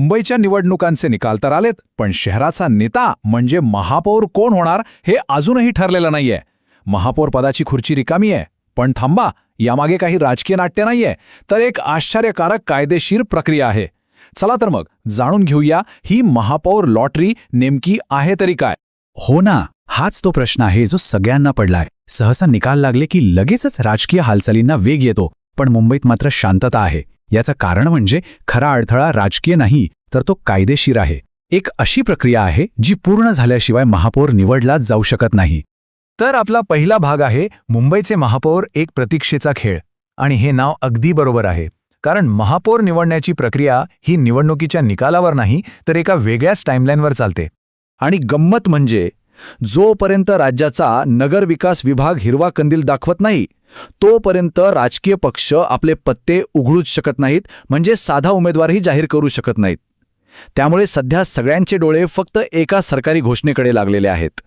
मुंबईच्या निवडणुकांचे निकाल तर आलेत, पण शहराचा नेता म्हणजे महापौर कोण होणार हे अजूनही ठरलेलं नाहीये. महापौर पदाची खुर्ची रिकामी आहे, पण थांबा, यामागे काही राजकीय नाट्य नाहीये, तर एक आश्चर्यकारक कायदेशीर प्रक्रिया आहे. चला तर मग जाणून घेऊया, ही महापौर लॉटरी नेमकी आहे तरी काय. हो ना, हाच तो प्रश्न आहे जो सगळ्यांना पडलाय. सहसा निकाल लागले की लगेचच राजकीय हालचालींना वेग येतो, पण मुंबईत मात्र शांतता आहे. याचं कारण म्हणजे खरा अडथळा राजकीय नाही, तर तो कायदेशीर आहे. एक अशी प्रक्रिया आहे जी पूर्ण झाल्याशिवाय महापौर निवडला जाऊ शकत नाही. तर आपला पहिला भाग आहे मुंबईचे महापौर एक प्रतीक्षेचा खेळ. आणि हे नाव अगदी बरोबर आहे, कारण महापौर निवडण्याची प्रक्रिया ही निवडणुकीच्या निकालावर नाही, तर एका वेगळ्याच टाईमलाईनवर चालते. आणि गंमत म्हणजे जोपर्यंत राज्याचा नगरविकास विभाग हिरवा कंदील दाखवत नाही, तोपर्यंत राजकीय पक्ष आपले पत्ते उघडूच शकत नाहीत, म्हणजे साधा उमेदवारही जाहीर करू शकत नाहीत. त्यामुळे सध्या सगळ्यांचे डोळे फक्त एका सरकारी घोषणेकडे लागलेले आहेत.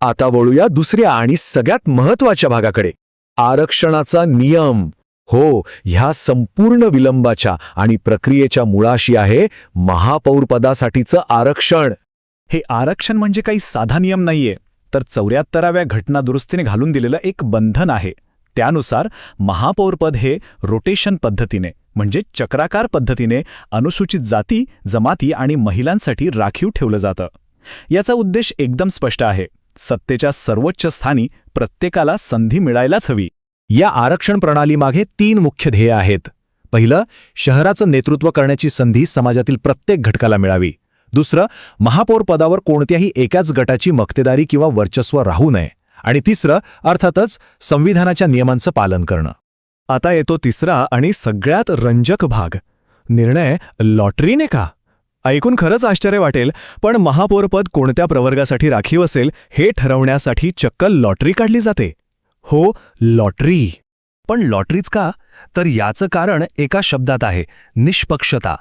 आता वळूया दुसऱ्या आणि सगळ्यात महत्त्वाच्या भागाकडे, आरक्षणाचा नियम. हो, ह्या संपूर्ण विलंबाच्या आणि प्रक्रियेच्या मुळाशी आहे महापौर पदासाठीचं आरक्षण. हे आरक्षण म्हणजे काही साधा नियम नाहीये, तर 74व्या घटना दुरुस्तीने घालून दिलेलं एक बंधन आहे. त्यानुसार महापौरपद हे रोटेशन पद्धतीने, म्हणजे चक्राकार पद्धतीने अनुसूचित जाती, जमाती आणि महिलांसाठी राखीव ठेवलं जातं. याचा उद्देश एकदम स्पष्ट आहे, सत्तेच्या सर्वोच्च स्थानी प्रत्येकाला संधी मिळायलाच हवी. या आरक्षण प्रणालीमागे 3 मुख्य ध्येय आहेत. पहिलं, शहराचं नेतृत्व करण्याची संधी समाजातील प्रत्येक घटकाला मिळावी. दुसरं, महापौर पदावर कोणत्याही एकाच गटाची मक्तेदारी किंवा वर्चस्व राहू नये. आणि तिसरं, अर्थातच संविधानाच्या नियमांचं पालन करणं. आता येतो तिसरा आणि सगळ्यात रंजक भाग, निर्णय लॉटरीने का? ऐकून खरंच आश्चर्य वाटेल, पण महापौरपद कोणत्या प्रवर्गासाठी राखीव असेल हे ठरवण्यासाठी चक्क लॉटरी काढली जाते. हो, लॉटरी. पण लॉटरीच का? तर याचं कारण एका शब्दात आहे, निष्पक्षता.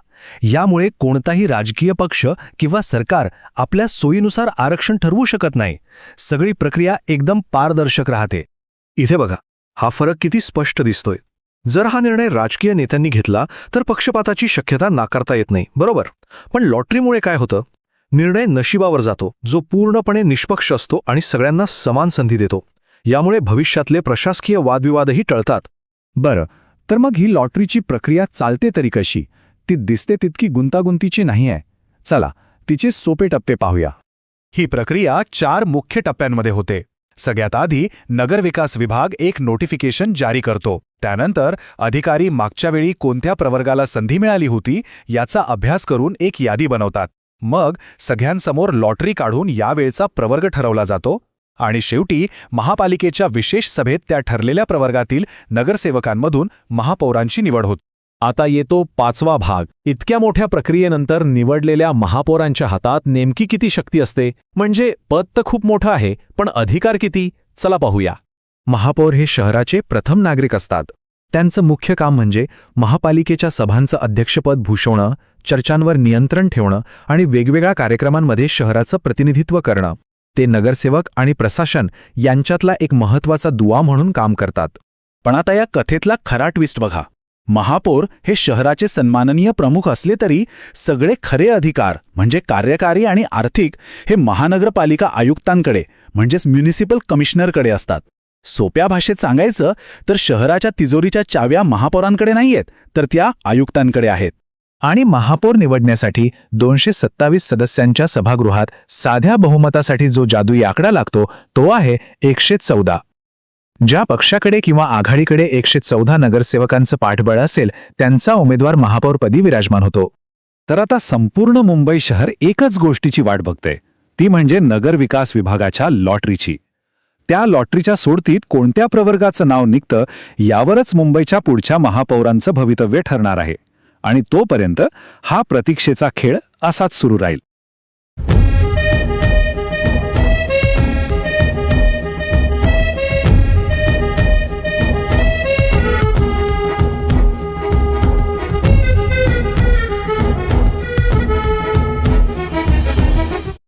यामुळे कोणताही राजकीय पक्ष किंवा सरकार आपल्या सोयीनुसार आरक्षण ठरवू शकत नाही. सगळी प्रक्रिया एकदम पारदर्शक राहते. इथे बघा, हा फरक किती स्पष्ट दिसतोय. जर हा निर्णय राजकीय नेत्यांनी घेतला तर पक्षपाताची शक्यता नाकारता येत नाही, बरोबर? पण लॉटरीमुळे काय होतं? निर्णय नशिबावर जातो, जो पूर्णपणे निष्पक्ष असतो आणि सगळ्यांना समान संधी देतो. यामुळे भविष्यातले प्रशासकीय वादविवादही टळतात. बरं, तर मग ही लॉटरीची प्रक्रिया चालते तरी कशी? ती दिसते तितकी गुंतागुंतीची नाही आहे. चला, तिचे सोपे टप्पे पाहूया. ही प्रक्रिया 4 मुख्य टप्प्यांमध्ये होते. सगळ्यात आधी नगरविकास विभाग एक नोटिफिकेशन जारी करतो. त्यानंतर अधिकारी मागच्या वेळी कोणत्या प्रवर्गाला संधी मिळाली होती याचा अभ्यास करून एक यादी बनवतात. मग सगळ्यांसमोर लॉटरी काढून यावेळचा प्रवर्ग ठरवला जातो. आणि शेवटी महापालिकेच्या विशेष सभेत त्या ठरलेल्या प्रवर्गातील नगरसेवकांमधून महापौरांची निवड होते. आता येतो 5वा भाग. इतक्या मोठ्या प्रक्रियेनंतर निवडलेल्या महापौरांच्या हातात नेमकी किती शक्ती असते? म्हणजे पद तर खूप मोठं आहे, पण अधिकार किती? चला पाहूया. महापौर हे शहराचे प्रथम नागरिक असतात. त्यांचं मुख्य काम म्हणजे महापालिकेच्या सभांचं अध्यक्षपद भूषवणं, चर्चांवर नियंत्रण ठेवणं आणि वेगवेगळ्या कार्यक्रमांमध्ये शहराचं प्रतिनिधित्व करणं. ते नगरसेवक आणि प्रशासन यांच्यातला एक महत्त्वाचा दुवा म्हणून काम करतात. पण आता या कथेतला खरा ट्विस्ट बघा. महापौर हे शहराचे सन्माननीय प्रमुख असले तरी सगळे खरे अधिकार म्हणजे कार्यकारी आणि आर्थिक हे महानगरपालिका आयुक्तांकडे म्हणजेच म्युनिसिपल कमिशनरकडे असतात. सोप्या भाषेत सांगायचं तर शहराच्या तिजोरीच्या चाव्या महापौरांकडे नाहीयेत, तर त्या आयुक्तांकडे आहेत. आणि महापौर निवडण्यासाठी 227 सदस्यांच्या सभागृहात साध्या बहुमतासाठी जो जादुई आकडा लागतो तो आहे 114. ज्या पक्षाकडे किंवा आघाडीकडे 114 नगरसेवकांचं पाठबळ असेल त्यांचा उमेदवार महापौरपदी विराजमान होतो. तर आता संपूर्ण मुंबई शहर एकच गोष्टीची वाट बघते, ती म्हणजे नगरविकास विभागाच्या लॉटरीची. त्या लॉटरीच्या सोडतीत कोणत्या प्रवर्गाचं नाव निघतं यावरच मुंबईच्या पुढच्या महापौरांचं भवितव्य ठरणार आहे. आणि तोपर्यंत हा प्रतीक्षेचा खेळ असाच सुरू राहील.